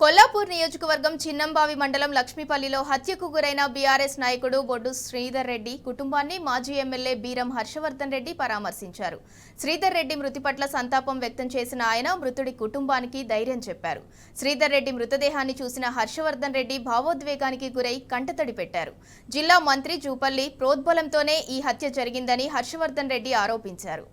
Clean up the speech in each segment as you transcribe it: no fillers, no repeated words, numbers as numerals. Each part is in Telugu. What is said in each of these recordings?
కొల్లాపూర్ నియోజకవర్గం చిన్నంబావి మండలం లక్ష్మీపల్లిలో హత్యకు గురైన బీఆర్ఎస్ నాయకుడు బొడ్డు శ్రీధర్ రెడ్డి కుటుంబాన్ని మాజీ ఎమ్మెల్యే బీరం హర్షవర్ధన్ రెడ్డి పరామర్శించారు. శ్రీధర్ రెడ్డి మృతి పట్ల సంతాపం వ్యక్తం చేసిన ఆయన మృతుడి కుటుంబానికి ధైర్యం చెప్పారు. శ్రీధర్ రెడ్డి మృతదేహాన్ని చూసిన హర్షవర్ధన్ రెడ్డి భావోద్వేగానికి గురై కంటతడి పెట్టారు. జిల్లా మంత్రి జూపల్లి ప్రోద్బలంతోనే ఈ హత్య జరిగిందని హర్షవర్ధన్ రెడ్డి ఆరోపించారు.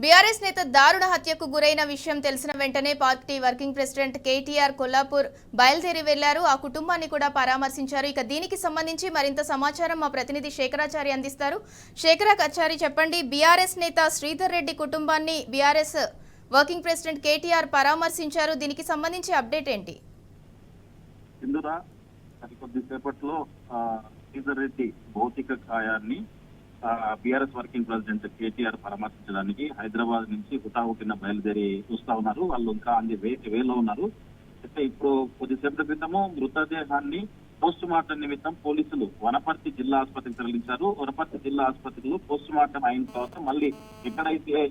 బీఆర్ఎస్ నేత దారుణ హత్యకు గురైన విషయం తెలిసిన వెంటనే party working president KTR Kollapur బయలుదేరి వెళ్లారు. ఆ కుటుంబాన్ని కూడా పరామర్శించారు. ఇక దీనికి సంబంధించి మరింత సమాచారం మా ప్రతినిధి శేఖరాచారి అందిస్తారు. శేఖరాచారి, చెప్పండి, బీఆర్ఎస్ నేత శ్రీధర్ రెడ్డి కుటుంబాన్ని బీఆర్ఎస్ వర్కింగ్ ప్రెసిడెంట్ కేటీఆర్ పరామర్శించారు. దీనికి సంబంధించి అప్డేట్ ఏంటి? కొద్దిసేపట్లో శ్రీధర్ రెడ్డి భౌతిక కాయాన్ని బీఆర్ఎస్ వర్కింగ్ ప్రెసిడెంట్ కేటీఆర్ పరామర్శించడానికి హైదరాబాద్ నుంచి హుటాహుటిన బయలుదేరి చూస్తా ఉన్నారు. వాళ్ళు ఇంకా వేలో ఉన్నారు. అయితే ఇప్పుడు కొద్దిసేపటి క్రితము మృతదేహాన్ని పోస్ట్ మార్టం నిమిత్తం పోలీసులు వనపర్తి జిల్లా ఆసుపత్రికి తరలించారు. వనపర్తి జిల్లా ఆసుపత్రిలో పోస్ట్ మార్టం అయిన తర్వాత మళ్ళీ ఎక్కడైతే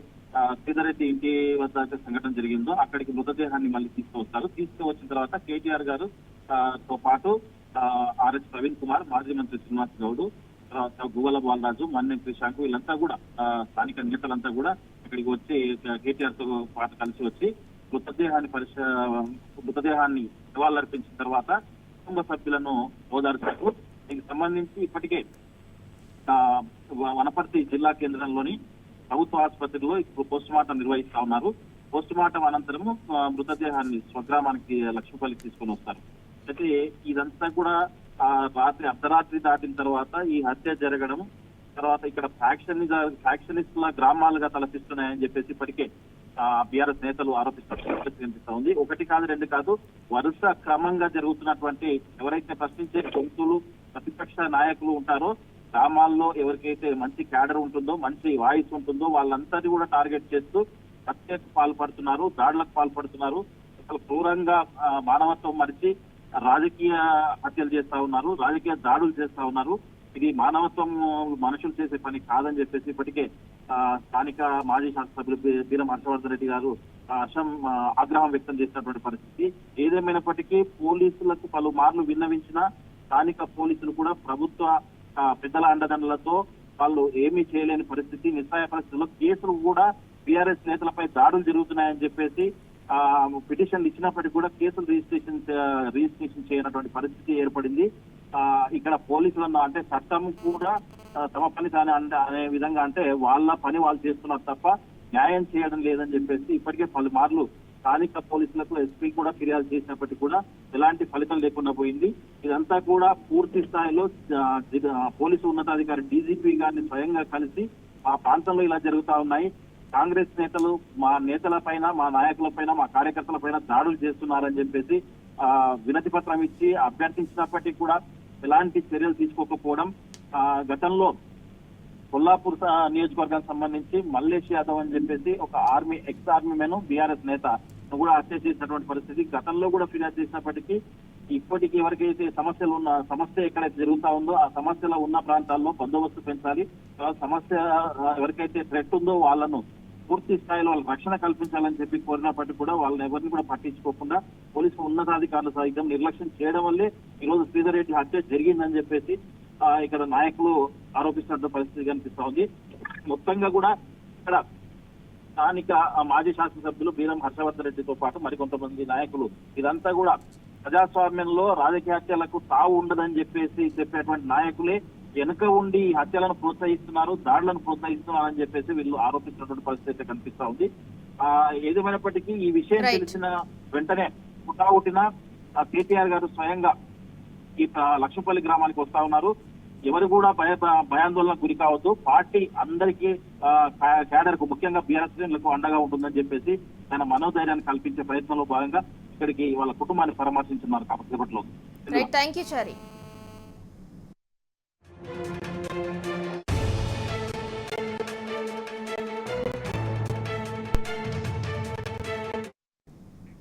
శ్రీధర్ రెడ్డి ఇంటి వద్ద సంఘటన జరిగిందో అక్కడికి మృతదేహాన్ని మళ్ళీ తీసుకువస్తారు. తీసుకువచ్చిన తర్వాత కేటీఆర్ గారు తో పాటు ఆర్ఎస్ ప్రవీణ్ కుమార్, మాజీ మంత్రి శ్రీనివాస్ గౌడ్, గువ్వల బాలరాజు, మన్నెం శ్రీశాంక్, వీళ్ళంతా కూడా స్థానిక నేతలంతా కూడా ఇక్కడికి వచ్చి కేటీఆర్ తో పాటు కలిసి వచ్చి మృతదేహాన్ని నివాళులర్పించిన తర్వాత కుటుంబ సభ్యులను ఓదార్చారు. దీనికి సంబంధించి ఇప్పటికే వనపర్తి జిల్లా కేంద్రంలోని ప్రభుత్వ ఆసుపత్రిలో ఇప్పుడు పోస్ట్ మార్టం నిర్వహిస్తా ఉన్నారు. పోస్ట్ మార్టం అనంతరము మృతదేహాన్ని స్వగ్రామానికి లక్ష్మీపల్లికి తీసుకొని వస్తారు. అయితే ఇదంతా కూడా రాత్రి అర్ధరాత్రి దాటిన తర్వాత ఈ హత్య జరగడం, తర్వాత ఇక్కడ ఫ్యాక్షనిస్టుల గ్రామాలుగా తలపిస్తున్నాయని చెప్పేసి ఇప్పటికే బీఆర్ఎస్ నేతలు ఆరోపిస్తూ ఉంది. ఒకటి కాదు, రెండు కాదు, వరుస క్రమంగా జరుగుతున్నటువంటి ఎవరైతే ప్రశ్నించే గొంతులు ప్రతిపక్ష నాయకులు ఉంటారో గ్రామాల్లో ఎవరికైతే మంచి క్యాడర్ ఉంటుందో, మంచి వాయిస్ ఉంటుందో వాళ్ళందరినీ కూడా టార్గెట్ చేస్తూ హత్యకు పాల్పడుతున్నారు, దాడులకు పాల్పడుతున్నారు. అసలు క్రూరంగా మానవత్వం మరిచి రాజకీయ హత్యలు చేస్తా ఉన్నారు, రాజకీయ దాడులు చేస్తా ఉన్నారు. ఇది మానవత్వం మనుషులు చేసే పని కాదని చెప్పేసి ఇప్పటికే స్థానిక మాజీ శాసనసభ్యులు బీరం హర్షవర్ధన్ రెడ్డి గారు ఆగ్రహం వ్యక్తం చేసినటువంటి పరిస్థితి. ఏదేమైనప్పటికీ పోలీసులకు పలుమార్లు విన్నవించిన స్థానిక పోలీసులు కూడా ప్రభుత్వ పెద్దల అండదండలతో వాళ్ళు ఏమీ చేయలేని పరిస్థితి, నిస్సహాయ పరిస్థితుల్లో కేసులు కూడా బీఆర్ఎస్ నేతలపై దాడులు జరుగుతున్నాయని చెప్పేసి పిటిషన్లు ఇచ్చినప్పటికీ కూడా కేసులు రిజిస్ట్రేషన్ చేయనటువంటి పరిస్థితి ఏర్పడింది. ఇక్కడ పోలీసులను అంటే చట్టం కూడా తమ పని తానే అనే విధంగా అంటే వాళ్ళ పని వాళ్ళు చేస్తున్నారు తప్ప న్యాయం చేయడం లేదని చెప్పేసి ఇప్పటికే పలుమార్లు స్థానిక పోలీసులకు ఎస్పీ కూడా ఫిర్యాదు చేసినప్పటికీ కూడా ఎలాంటి ఫలితం లేకుండా పోయింది. ఇదంతా కూడా పూర్తి స్థాయిలో పోలీసు ఉన్నతాధికారి డీజీపీ గారిని స్వయంగా కలిసి ఆ ప్రాంతంలో ఇలా జరుగుతా ఉన్నాయి, కాంగ్రెస్ నేతలు మా నేతల పైన, మా నాయకుల పైన, మా కార్యకర్తల పైన దాడులు చేస్తున్నారని చెప్పేసి వినతి పత్రం ఇచ్చి అభ్యర్థించినప్పటికీ కూడా ఎలాంటి చర్యలు తీసుకోకపోవడం, గతంలో కొల్లాపూర్ నియోజకవర్గానికి సంబంధించి మల్లేష్ యాదవ్ అని చెప్పేసి ఒక ఎక్స్ ఆర్మీ మెన్ బీఆర్ఎస్ నేత కూడా హత్య చేసినటువంటి పరిస్థితి గతంలో కూడా ఫిర్యాదు చేసినప్పటికీ ఇప్పటికీ ఎవరికైతే సమస్య ఎక్కడైతే జరుగుతా ఉందో ఆ సమస్యలో ఉన్న ప్రాంతాల్లో బందోబస్తు పెంచాలి, సమస్య ఎవరికైతే థ్రెట్ ఉందో వాళ్ళను పూర్తి స్థాయిలో వాళ్ళకి రక్షణ కల్పించాలని చెప్పి కోరినప్పటికీ కూడా వాళ్ళని ఎవరిని కూడా పట్టించుకోకుండా పోలీసు ఉన్నతాధికారులు సైతం నిర్లక్ష్యం చేయడం వల్లే ఈ రోజు శ్రీధర్ రెడ్డి హత్య జరిగిందని చెప్పేసి ఇక్కడ నాయకులు ఆరోపిస్తున్న పరిస్థితి కనిపిస్తా ఉంది. మొత్తంగా కూడా ఇక్కడ స్థానిక మాజీ శాసనసభ్యులు బీరం హర్షవర్ధన్ రెడ్డితో పాటు మరికొంతమంది నాయకులు ఇదంతా కూడా ప్రజాస్వామ్యంలో రాజకీయ హత్యలకు తావు ఉండదని చెప్పేటువంటి నాయకులే వెనుక ఉండి ఈ హత్యలను ప్రోత్సహిస్తున్నారు, దాడులను ప్రోత్సహిస్తున్నారు అని చెప్పేసి వీళ్ళు ఆరోపిస్తున్నటువంటి పరిస్థితి అయితే కనిపిస్తా ఉంది. ఏదేమైనప్పటికీ ఈ విషయం Right. తెలిసిన వెంటనే పుట్టిన కేటీఆర్ గారు స్వయంగా ఈ లక్ష్మపల్లి గ్రామానికి వస్తా ఉన్నారు. ఎవరు కూడా భయాందోళనకు గురి కావద్దు, పార్టీ అందరికీ క్యాడర్ కు ముఖ్యంగా బీఆర్ఎస్ శ్రేణులకు అండగా ఉంటుందని చెప్పేసి తన మనోధైర్యాన్ని కల్పించే ప్రయత్నంలో భాగంగా ఇక్కడికి వాళ్ళ కుటుంబాన్ని పరామర్శించున్నారు కాబట్టి రైట్, థ్యాంక్ యూ చారి.